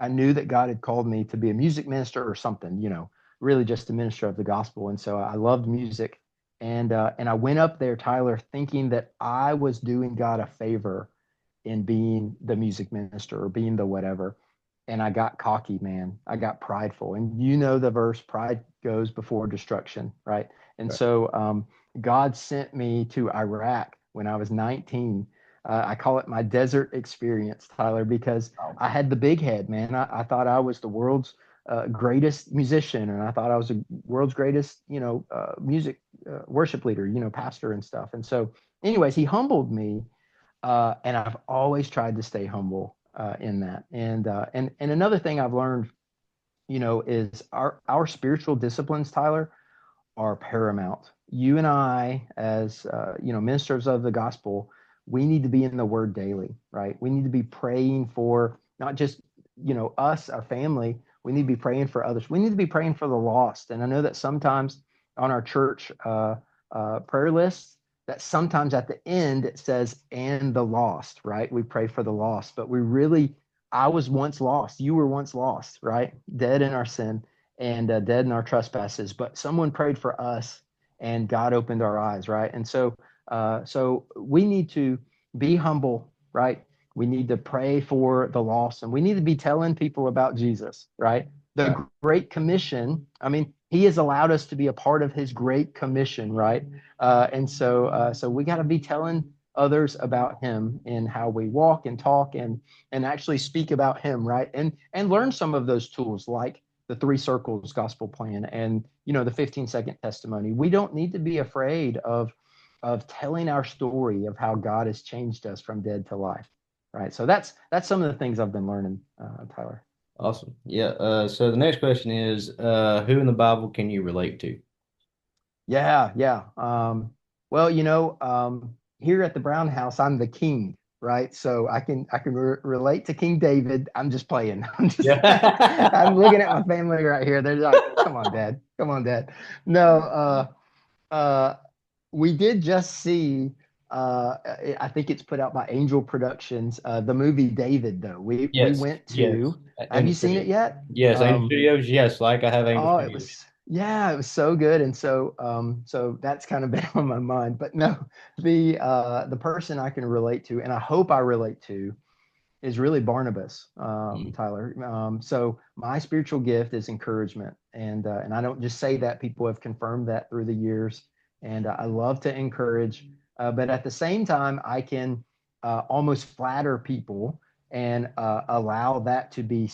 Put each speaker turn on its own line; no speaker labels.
I knew that God had called me to be a music minister or something, really just a minister of the gospel. And so I loved music. And I went up there, Tyler, thinking that I was doing God a favor in being the music minister or being the whatever. And I got cocky, man. I got prideful. And you know the verse, pride goes before destruction, right? And
Right.
so God sent me to Iraq when I was 19. I call it my desert experience, Tyler, because
Wow.
I had the big head, man. I thought I was the world's greatest musician, and I thought I was the world's greatest, music worship leader, pastor and stuff. And so, anyways, he humbled me, and I've always tried to stay humble in that. And another thing I've learned, is our spiritual disciplines, Tyler, are paramount. You and I, as ministers of the gospel, we need to be in the Word daily, right? We need to be praying for not just us, our family. We need to be praying for others. We need to be praying for the lost. And I know that sometimes on our church prayer lists, that sometimes at the end it says "and the lost," right? We pray for the lost, but we really, I was once lost. You were once lost, right? Dead in our sin and dead in our trespasses. But someone prayed for us, and God opened our eyes, right? And so we need to be humble, right? We need to pray for the lost, and we need to be telling people about Jesus, right?
Right.
The Great Commission. I mean, He has allowed us to be a part of His Great Commission, right? And so we got to be telling others about Him and how we walk and talk and actually speak about Him, right? And learn some of those tools like the three circles gospel plan and the 15-second testimony. We don't need to be afraid of telling our story of how God has changed us from dead to life, right? So that's some of the things I've been learning, Tyler.
Awesome. Yeah. So the next question is, who in the Bible can you relate to?
Yeah. Well, here at the Brown House, I'm the king, right? So I can relate to King David. I'm just playing. I'm
Yeah.
looking at my family right here. They're like, "Come on, Dad. Come on, Dad." No, uh, we did just see. I think it's put out by Angel Productions. The movie David, though we
Yes.
went
Yes.
to. Have
Angel
you seen it
Studios.
yet?
Yes. Angel
Um,
Studios. Yes. Like I have Angel
Oh,
Studios.
yeah, it was so good. And so that's kind of been on my mind. But no, the person I can relate to, and I hope I relate to, is really Barnabas,
Mm.
Tyler. So my spiritual gift is encouragement, and I don't just say that. People have confirmed that through the years, and I love to encourage, but at the same time, I can almost flatter people and allow that to be